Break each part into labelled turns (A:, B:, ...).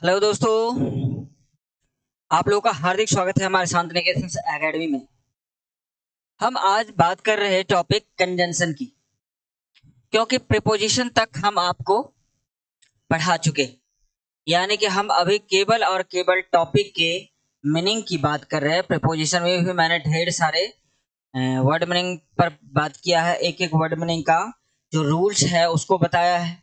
A: Hello दोस्तों, आप लोगों का हार्दिक स्वागत है हमारे शांतिनिकेतन एकेडमी में। हम आज बात कर रहे हैं टॉपिक कंजंक्शन की, क्योंकि प्रीपोजिशन तक हम आपको पढ़ा चुके, यानी कि हम अभी केवल और केवल टॉपिक के मीनिंग की बात कर रहे हैं। प्रीपोजिशन में भी मैंने ढेर सारे वर्ड मीनिंग पर बात किया है, एक एक वर्ड मीनिंग का जो रूल्स है उसको बताया है।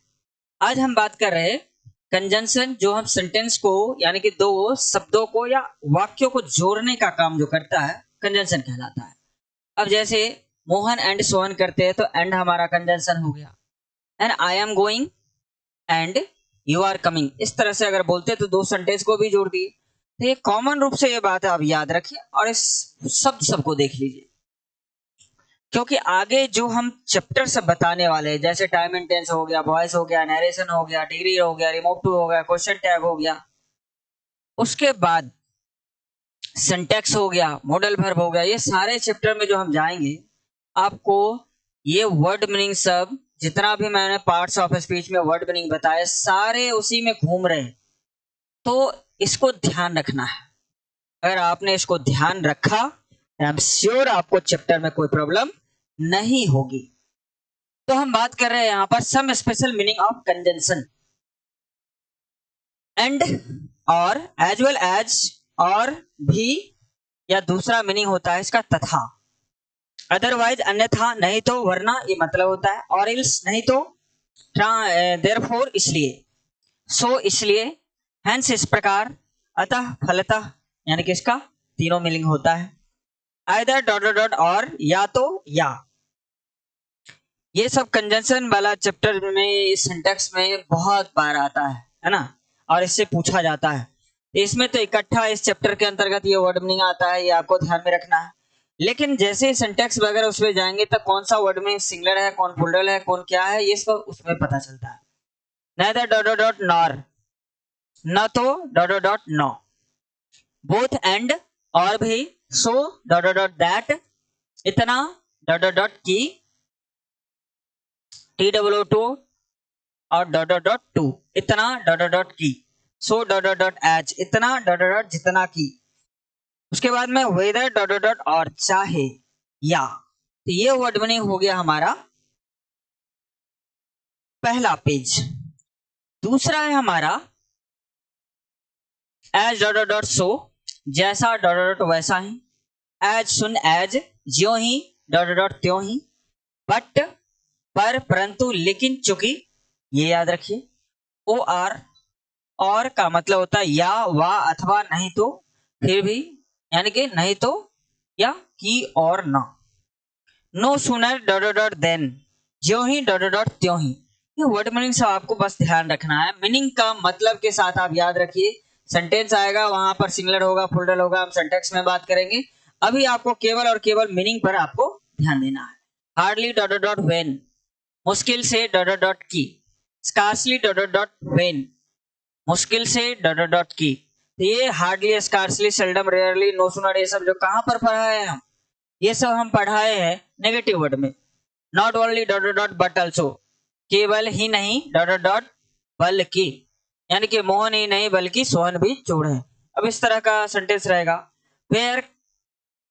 A: आज हम बात कर रहे हैं कंजंक्शन, जो हम सेंटेंस को यानी कि दो शब्दों को या वाक्यों को जोड़ने का काम जो करता है कंजंक्शन कहलाता है। अब जैसे मोहन एंड सोहन करते हैं तो एंड हमारा कंजंक्शन हो गया। And I am going and you are coming, इस तरह से अगर बोलते तो दो सेंटेंस को भी जोड़ दिए। तो ये कॉमन रूप से ये बात आप याद रखिए और इस शब्द सबको देख लीजिए, क्योंकि आगे जो हम चैप्टर सब बताने वाले हैं, जैसे टाइम एंड टेंस हो गया, वॉइस हो गया, नरेशन हो गया, डिग्री हो गया, रिमोट टू हो गया, क्वेश्चन टैग हो गया, उसके बाद सिंटैक्स हो गया, मॉडल वर्ब हो गया, ये सारे चैप्टर में जो हम जाएंगे आपको ये वर्ड मीनिंग सब जितना भी मैंने पार्ट्स ऑफ स्पीच में वर्ड मीनिंग बताए सारे उसी में घूम रहे हैं। तो इसको ध्यान रखना है। अगर आपने इसको ध्यान रखा आई एम श्योर आपको चैप्टर में कोई प्रॉब्लम नहीं होगी। तो हम बात कर रहे हैं यहां पर some special meaning of conjunction. And और एज वेल एज और भी, या दूसरा मीनिंग होता है इसका तथा। अदरवाइज अन्यथा, नहीं तो, वरना ये मतलब होता है। और इल्स नहीं तो, देयरफॉर इसलिए, सो इसलिए, हेंस इस प्रकार, अतः फलतः, यानी कि इसका तीनों मीनिंग होता है। आइदर डॉट डॉट डॉट, और या तो या। ये सब कंजंक्शन वाला चैप्टर में सिंटैक्स में बहुत बार आता है ना, और इससे पूछा जाता है। इसमें तो इकट्ठा इस चैप्टर के अंतर्गत ये वर्ड मीनिंग आता है, ये आपको ध्यान में रखना है। लेकिन जैसे सिंटैक्स वगैरह उसमें जाएंगे तब कौन सा वर्ड में सिंगुलर है, कौन प्लूरल है, कौन क्या है, ये सब उसमें पता चलता है। Neither dot dot dot nor, न तो डॉट डॉट डॉट नो, बोथ एंड और भी, so dot dot dot that, इतना डॉट डॉट डॉट की, टी डब्ल्यू टू और डॉट डॉट डॉट टू, इतना डॉट डॉट डॉट की, so dot dot dot as, इतना डॉट डॉट डॉट जितना की। उसके बाद में वेदर डॉट डॉट डॉट और, चाहे या। तो ये वर्ड मीनिंग हो गया हमारा पहला पेज। दूसरा है हमारा as dot dot dot so, जैसा डॉट डॉट डॉट वैसा ही। एज सुन एज, ज्यों ही डॉट डॉट डॉट त्यों ही। बट पर, परंतु, लेकिन, चूंकि, ये याद रखिए। ओ आर, और का मतलब होता है या, वा, अथवा, नहीं तो, फिर भी, यानी कि नहीं तो, या की और ना। No sooner dot dot dot than, ज्यों ही डॉट डॉट डॉट त्यों ही। ये वर्ड मीनिंग से आपको बस ध्यान रखना है, मीनिंग का मतलब के साथ आप याद रखिए। सेंटेंस आएगा वहां पर सिंगुलर होगा, प्लूरल होगा, हम सिंटैक्स में बात करेंगे। अभी आपको केवल और केवल मीनिंग पर आपको ध्यान देना है। Hardly dot dot dot when, मुश्किल से डॉट डॉट डॉट की। Scarcely dot dot dot when, मुश्किल से डॉट डॉट डॉट की। तो ये hardly, scarcely, seldom, rarely, no sooner, ये सब जो कहां पर पढ़ा है हम, ये सब हम पढ़ाए हैं नेगेटिव वर्ड में। Not only dot dot dot but also, केवल ही नहीं डॉट डॉट डॉट बल्कि, यानी कि मोहन ही नहीं बल्कि सोहन भी चोर है। अब इस तरह का सेंटेंस रहेगा। वेयर,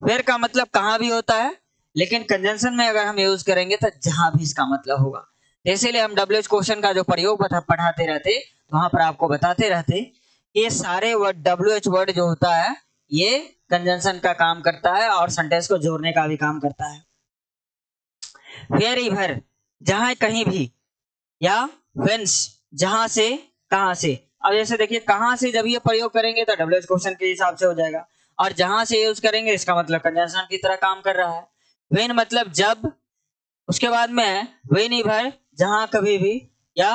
A: वेयर का मतलब कहां भी होता है, लेकिन कंजंक्शन में अगर हम यूज करेंगे तो जहां भी इसका मतलब होगा। इसीलिए हम डब्ल्यूएच क्वेश्चन का जो प्रयोग पढ़ाते रहते, तो वहां पर आपको बताते रहते ये सारे वर्ड, डब्ल्यूएच वर्ड जो होता है ये कंजंक्शन का काम करता है और सेंटेंस को जोड़ने का भी काम करता है। वेयर एवर, जहां कहीं भी, या वेंस, जहां से, कहां से। अब जैसे देखिए कहां से जब ये प्रयोग करेंगे तो डब्ल्यूएच क्वेश्चन के हिसाब से हो जाएगा, और जहां से यूज करेंगे इसका मतलब कंजंक्शन की तरह काम कर रहा है। वेन मतलब जब, उसके बाद में है वेन एवर, जहां कभी भी या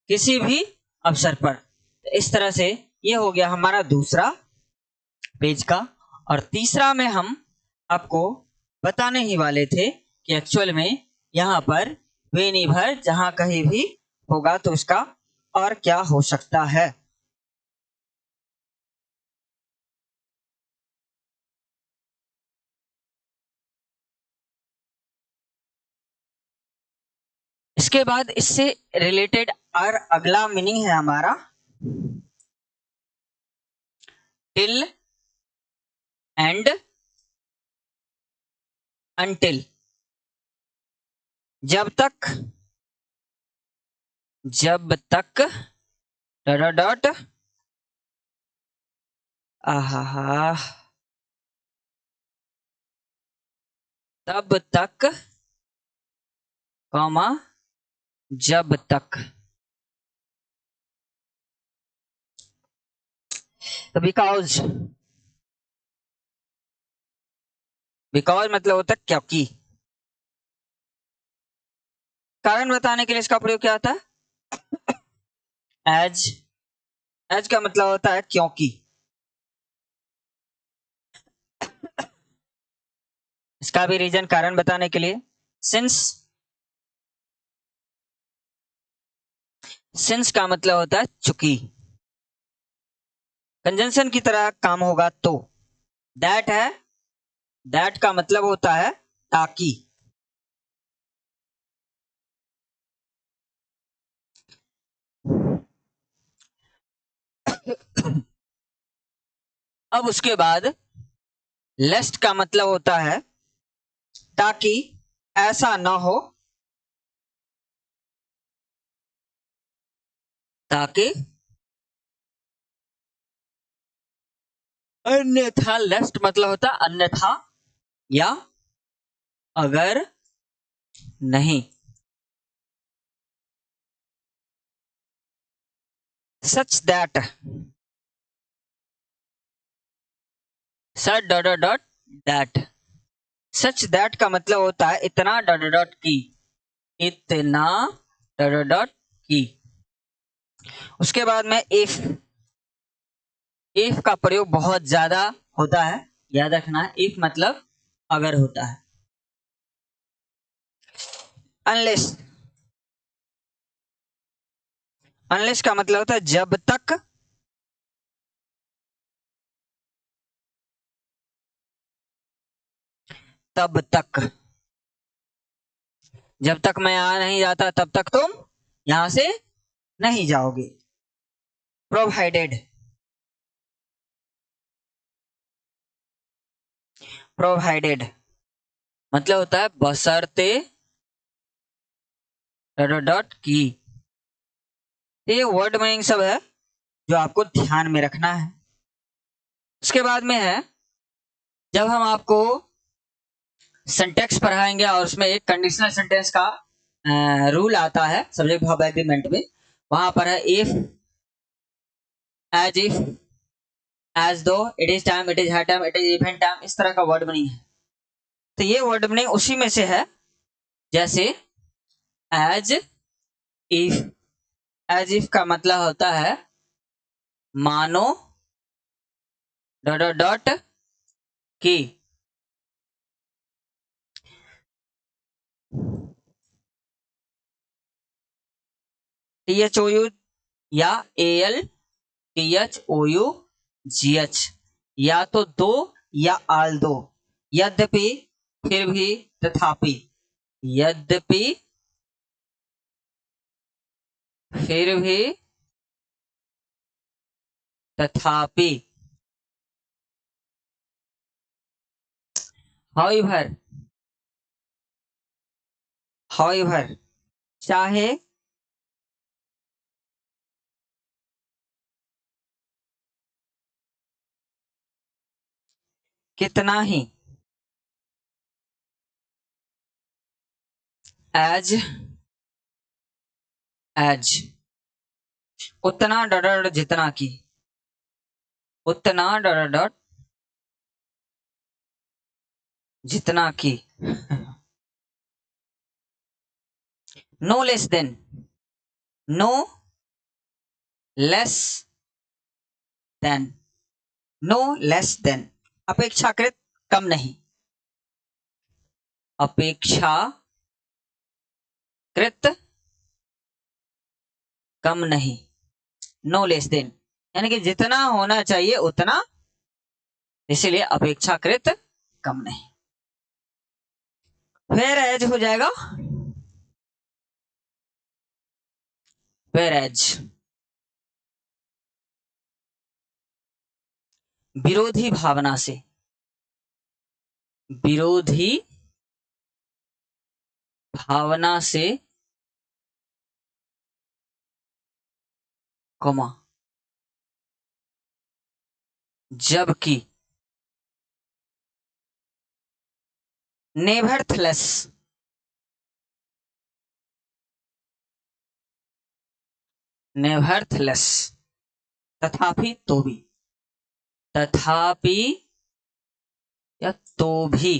A: किसी भी अवसर पर। तो इस तरह से ये हो गया हमारा दूसरा पेज का। और तीसरा में हम आपको बताने ही वाले थे कि एक्चुअल में यहाँ पर वे निर्भर जहां कहीं भी होगा तो उसका और क्या हो सकता है। इसके बाद इससे रिलेटेड और अगला मीनिंग है हमारा टिल एंड अनटिल, जब तक, जब तक डॉट डॉट, आहा, तब तक, कॉमा, जब तक। तो बिकॉज, बिकॉज मतलब होता है क्योंकि। कारण बताने के लिए इसका प्रयोग क्या होता है? एज, एज का मतलब होता है क्योंकि। इसका भी रीजन कारण बताने के लिए। सिंस, सिंस का मतलब होता है चूंकि। कंजंक्शन की तरह काम होगा तो। दैट है, दैट का मतलब होता है ताकि। अब उसके बाद लेस्ट का मतलब होता है ताकि ऐसा ना हो, ताकि अन्यथा। लेस्ट मतलब होता है अन्यथा या अगर नहीं। Such that, such dot dot that. Such that का मतलब होता है इतना डॉट डॉट की, इतना डॉट डॉट की। उसके बाद में इफ का प्रयोग बहुत ज्यादा होता है, याद रखना है। इफ मतलब अगर होता है। अनलेस, अनलेस का मतलब होता है जब तक, तब तक। जब तक मैं आ नहीं जाता तब तक तुम यहां से नहीं जाओगे। प्रोवाइडेड, प्रोवाइडेड मतलब होता है बशर्ते डॉट डॉट की। ये वर्ड मीनिंग सब है जो आपको ध्यान में रखना है। उसके बाद में है, जब हम आपको सिंटेक्स पढ़ाएंगे और उसमें एक कंडीशनल सेंटेंस का रूल आता है सब्जेक्ट वर्ब एग्रीमेंट में, वहां पर है इफ, इफ, एज दो, it is time, it is high time, it is event time, इस तरह का वर्ड मीनिंग है। तो ये वर्ड मीनिंग उसी में से है, जैसे एज इफ। एज इफ का मतलब होता है मानो डॉट डॉट डॉट की। टी एच ओ यू या A L T H O U G H, या तो दो या आल दो। यद्यपि, फिर भी, तथापि। यद्यपि, फिर भी, तथापि। हाउएवर, हाउएवर चाहे, कितना ही, एज, एज, उतना डॉट डॉट जितना की, उतना डॉट डॉट डॉट जितना की। No less than, no less than, no less than, अपेक्षाकृत कम नहीं, अपेक्षाकृत कम नहीं। नो लेस देन यानी कि जितना होना चाहिए उतना, इसीलिए अपेक्षाकृत कम नहीं। वेयर एज हो जाएगा, वेयर एज। विरोधी भावना से, विरोधी भावना से, कॉमा, जबकि नेवरथलेस, नेवरथलेस, तथापि तो भी, तथापि या तो भी,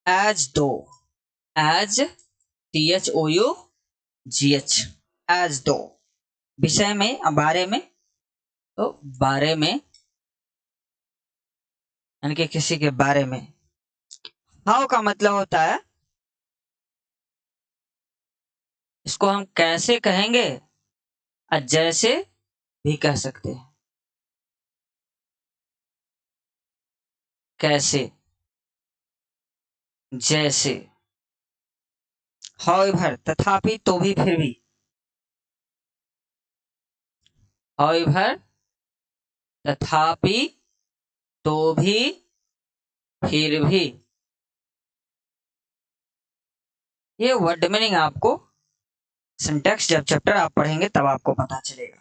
A: एज दो, एज THOUGH, एज दो, विषय में, बारे में, तो बारे में यानी कि किसी के बारे में। हाउ का मतलब होता है, इसको हम कैसे कहेंगे, और जैसे भी कह सकते हैं, कैसे, जैसे। हाउएवर, तथापि, तो भी, फिर भी। हाउएवर, तथापि, तो भी, फिर भी। ये वर्ड मीनिंग आपको सिंटैक्स जब चैप्टर आप पढ़ेंगे तब आपको पता चलेगा।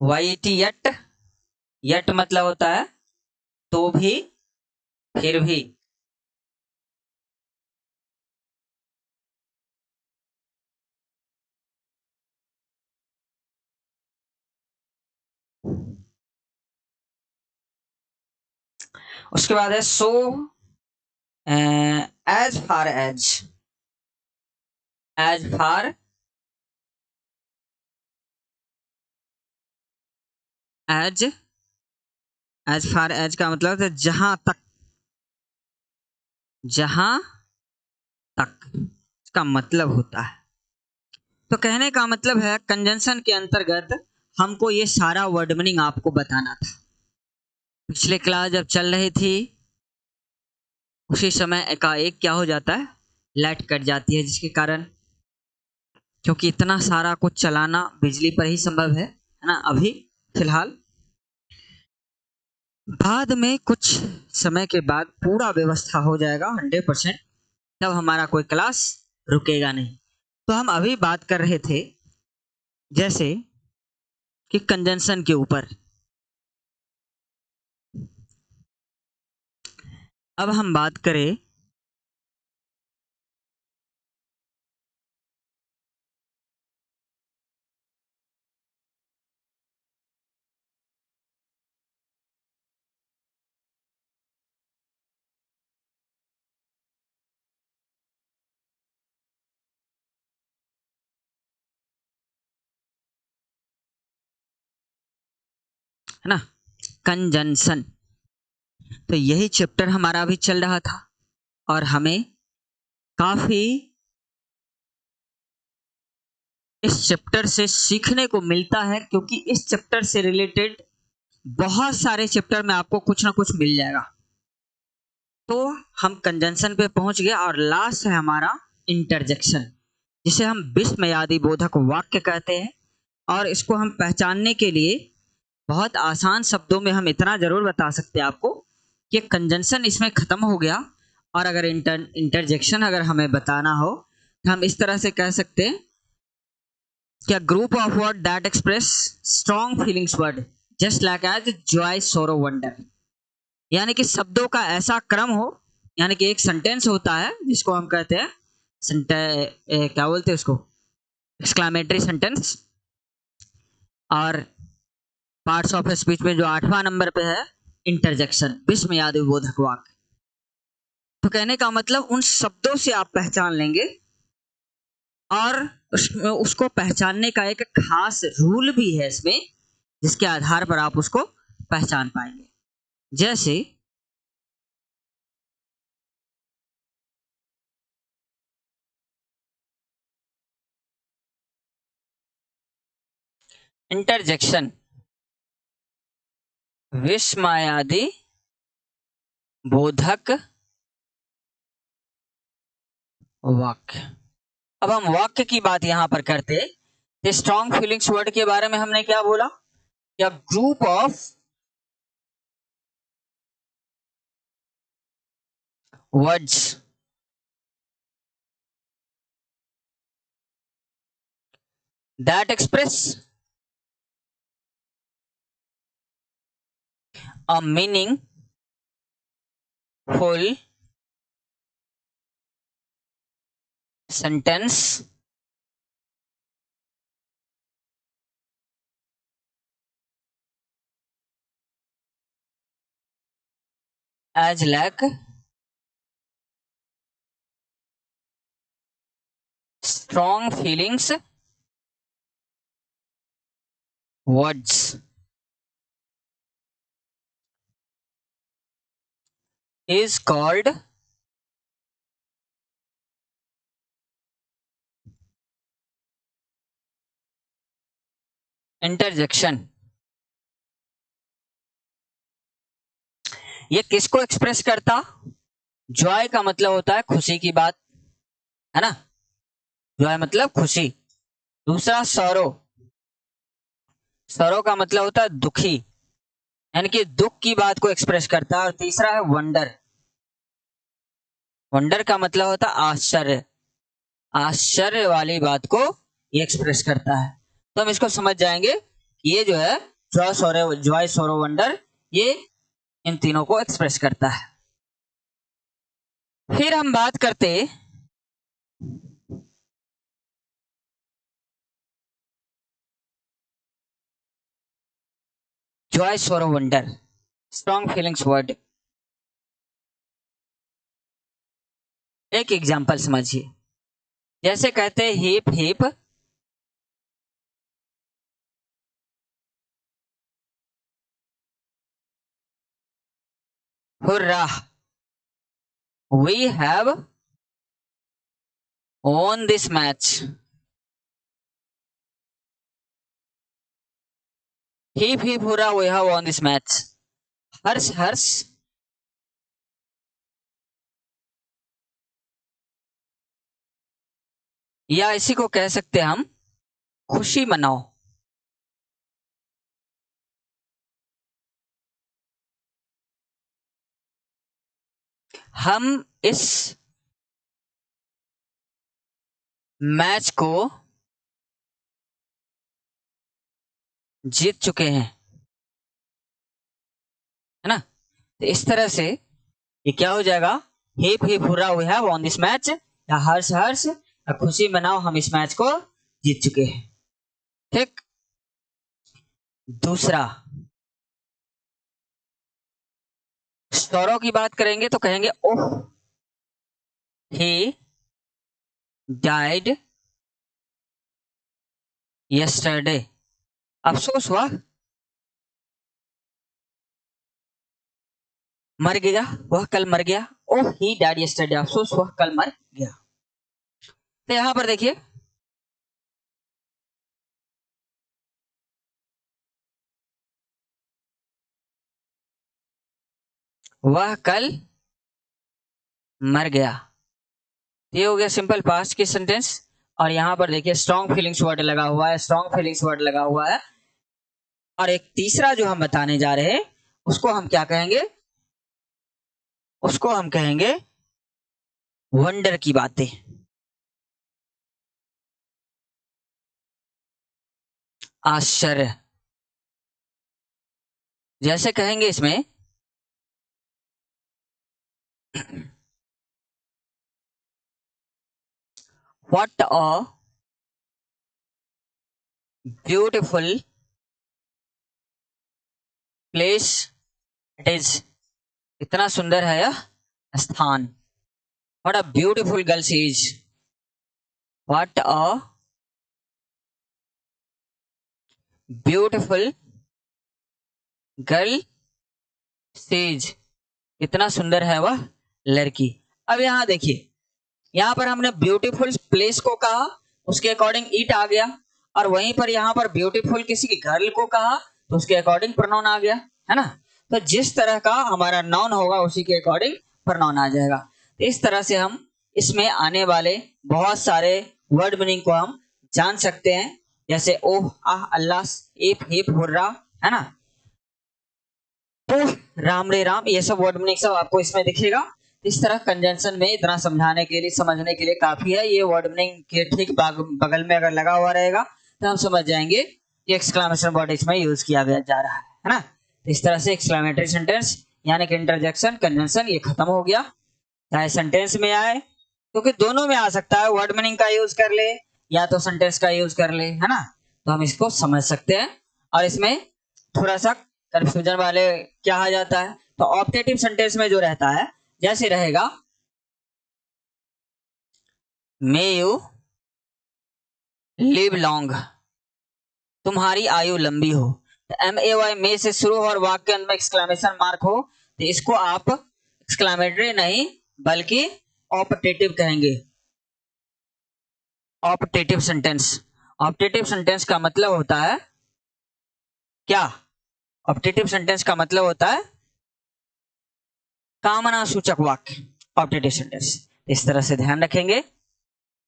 A: YT, यट, यट मतलब होता है तो भी, फिर भी। उसके बाद है so, as far as, as far as, as far as का मतलब है जहां तक, जहां तक इसका मतलब होता है। तो कहने का मतलब है कंजंक्शन के अंतर्गत हमको ये सारा वर्ड मीनिंग आपको बताना था। पिछले क्लास जब चल रही थी उसी समय एकाएक क्या हो जाता है, लाइट कट जाती है, जिसके कारण, क्योंकि इतना सारा कुछ चलाना बिजली पर ही संभव है ना, अभी फिलहाल। बाद में कुछ समय के बाद पूरा व्यवस्था हो जाएगा 100%, तब हमारा कोई क्लास रुकेगा नहीं। तो हम अभी बात कर रहे थे जैसे कि कंजंक्शन के ऊपर। अब हम बात करें है ना, कंजंक्शन। तो यही चैप्टर हमारा अभी चल रहा था और हमें काफी इस चैप्टर से सीखने को मिलता है, क्योंकि इस चैप्टर से रिलेटेड बहुत सारे चैप्टर में आपको कुछ ना कुछ मिल जाएगा। तो हम कंजंक्शन पे पहुंच गए और लास्ट है हमारा इंटरजेक्शन, जिसे हम विस्मयादि बोधक वाक्य कहते हैं। और इसको हम पहचानने के लिए बहुत आसान शब्दों में हम इतना जरूर बता सकते हैं आपको कि कंजंक्शन इसमें खत्म हो गया, और अगर इंटरजेक्शन अगर हमें बताना हो तो हम इस तरह से कह सकते हैं कि a group of words that express strong feelings word just like as joy, sorrow, wonder। यानी कि शब्दों का ऐसा क्रम हो, यानी कि एक सेंटेंस होता है जिसको हम कहते हैं क्या बोलते हैं उसको, एक्सक्लामेटरी सेंटेंस। और पार्ट्स ऑफ स्पीच में जो 8वां नंबर पे है इंटरजेक्शन, विस्मयादि बोधक वाक्य। तो कहने का मतलब उन शब्दों से आप पहचान लेंगे, और उसको पहचानने का एक खास रूल भी है इसमें, जिसके आधार पर आप उसको पहचान पाएंगे। जैसे इंटरजेक्शन, विस्मयादि बोधक वाक्य। अब हम वाक्य की बात यहां पर करते तो स्ट्रॉन्ग फीलिंग्स वर्ड के बारे में हमने क्या बोला, क्या group of words that express a meaningful sentence as lack strong feelings words is called interjection। ये किसको एक्सप्रेस करता, जॉय का मतलब होता है खुशी की बात, है ना, जॉय मतलब खुशी। दूसरा सौरो, सौरो का मतलब होता है दुखी, यानी कि दुख की बात को एक्सप्रेस करता है। और तीसरा है वंडर, वंडर का मतलब होता है आश्चर्य, आश्चर्य वाली बात को ये एक्सप्रेस करता है। तो हम इसको समझ जाएंगे कि ये जो है जॉय सोरो वंडर, ये इन तीनों को एक्सप्रेस करता है। फिर हम बात करते joy sorrow wonder strong feelings word. एक एग्जांपल समझिए, जैसे कहते हैं hip hip hurrah, we have won this match। Hip hip hurrah, we have won this match। हर्ष हर्ष, या इसी को कह सकते हैं हम खुशी मनाओ। हम इस मैच को जीत चुके हैं, है ना। तो इस तरह से ये क्या हो जाएगा, hip hip hurrah we have won this match, या हर्ष हर्ष या खुशी मनाओ हम इस मैच को जीत चुके हैं। ठीक। दूसरा सौरव की बात करेंगे तो कहेंगे ओह ही डाइड यस्टरडे, अफसोस हुआ, मर गया, वह कल मर गया। ओह ही डाइड यस्टरडे, अफसोस वह कल मर गया। तो यहां पर देखिए वह कल मर गया, ये हो गया सिंपल पास्ट की सेंटेंस। और यहां पर देखिए स्ट्रॉन्ग फीलिंग्स वर्ड लगा हुआ है, स्ट्रॉन्ग फीलिंग्स वर्ड लगा हुआ है। और एक तीसरा जो हम बताने जा रहे हैं उसको हम क्या कहेंगे, उसको हम कहेंगे वंडर की बातें। आश्चर्य, जैसे कहेंगे इसमें what a beautiful place it is, इतना सुंदर है यह स्थान। What a beautiful girl she is, what a beautiful girl she is, इतना सुंदर है वह लड़की। अब यहां देखिए, यहां पर हमने ब्यूटीफुल प्लेस को कहा, उसके अकॉर्डिंग इट आ गया। और वहीं पर यहां पर ब्यूटीफुल किसी की गर्ल को कहा तो उसके अकॉर्डिंग प्रोनाउन आ गया, है ना। तो जिस तरह का हमारा नाउन होगा उसी के अकॉर्डिंग प्रोनाउन आ जाएगा। तो इस तरह से हम इसमें आने वाले बहुत सारे वर्ड मीनिंग को हम जान सकते हैं। जैसे ओह आह अल्लाह एप हेप हुर्रा, है ना, तो राम रे राम, ये सब वर्ड मीनिंग सब आपको इसमें दिखेगा। इस तरह कंजंक्शन में इतना समझाने के लिए, समझने के लिए काफी है। ये वर्ड मीनिंग के ठीक बगल में अगर लगा हुआ रहेगा तो हम समझ जाएंगे कि एक्सक्लेमेशन वर्ड इसमें यूज किया गया जा रहा है ना। तो इस तरह से एक्सक्लेमेटरी सेंटेंस यानी कि इंटरजेक्शन कंजंक्शन ये खत्म हो गया। चाहे सेंटेंस में आए, क्योंकि दोनों में आ सकता है, वर्ड मीनिंग का यूज कर ले या तो सेंटेंस का यूज कर ले, है ना। तो हम इसको समझ सकते हैं। और इसमें थोड़ा सा कंफ्यूजन वाले क्या आ जाता है, तो ऑप्टेटिव सेंटेंस में जो रहता है, जैसे रहेगा मे यू लिव लॉन्ग, तुम्हारी आयु लंबी हो। तो MAY मे से शुरू और वाक्य के अंत में एक्सक्लेमेशन मार्क हो, तो इसको आप एक्सक्लेमेटरी नहीं बल्कि ऑप्टेटिव कहेंगे। ऑप्टेटिव सेंटेंस, ऑप्टेटिव सेंटेंस का मतलब होता है क्या? ऑप्टेटिव सेंटेंस का मतलब होता है कामना सूचक वाक्य, ऑप्टेटिव सेंटेंस। इस तरह से ध्यान रखेंगे।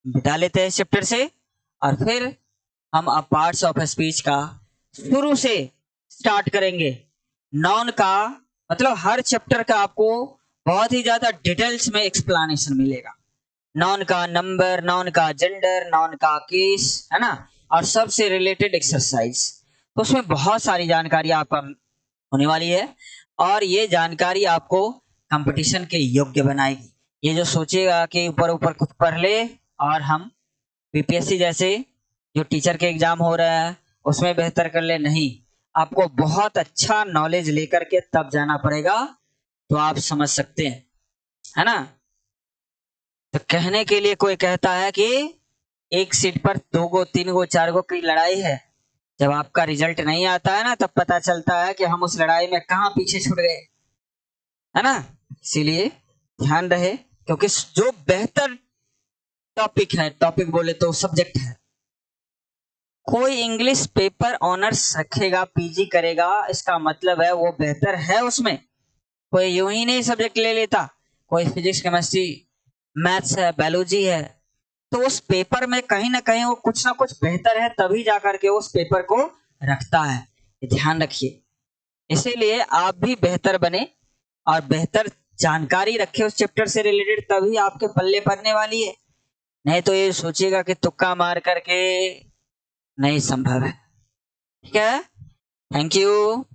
A: बिता लेते हैं इस चैप्टर से और फिर हम अब पार्ट्स ऑफ स्पीच का शुरू से स्टार्ट करेंगे। नॉन का मतलब हर चैप्टर का आपको बहुत ही ज्यादा डिटेल्स में एक्सप्लेनेशन मिलेगा। नॉन का नंबर, नॉन का जेंडर, नॉन का केस, है ना, और सबसे रिलेटेड एक्सरसाइज। तो उसमें बहुत सारी जानकारी आपका होने वाली है और ये जानकारी आपको कंपटीशन के योग्य बनाएगी। ये जो सोचेगा कि ऊपर ऊपर कुछ पढ़ ले और हम बीपीएससी जैसे जो टीचर के एग्जाम हो रहा है उसमें बेहतर कर ले, नहीं, आपको बहुत अच्छा नॉलेज लेकर के तब जाना पड़ेगा, तो आप समझ सकते हैं, है ना। तो कहने के लिए कोई कहता है कि एक सीट पर 2 गो 3 गो 4 गो की लड़ाई है। जब आपका रिजल्ट नहीं आता है ना, तब पता चलता है कि हम उस लड़ाई में कहां पीछे छूट गए, है ना। इसीलिए ध्यान रहे, क्योंकि जो बेहतर टॉपिक है, टॉपिक बोले तो सब्जेक्ट है, कोई इंग्लिश पेपर ऑनर्स रखेगा, पीजी करेगा, इसका मतलब है वो बेहतर है उसमें। कोई यूं ही नहीं सब्जेक्ट ले लेता, कोई फिजिक्स केमिस्ट्री मैथ्स है, बायोलॉजी है, तो उस पेपर में कहीं ना कहीं वो कुछ ना कुछ बेहतर है, तभी जाकर के उस पेपर को रखता है। ध्यान रखिए। इसीलिए आप भी बेहतर बने और बेहतर जानकारी रखे उस चैप्टर से रिलेटेड, तभी आपके पल्ले पड़ने वाली है। नहीं तो ये सोचिएगा कि तुक्का मार करके नहीं संभव है। ठीक है, थैंक यू।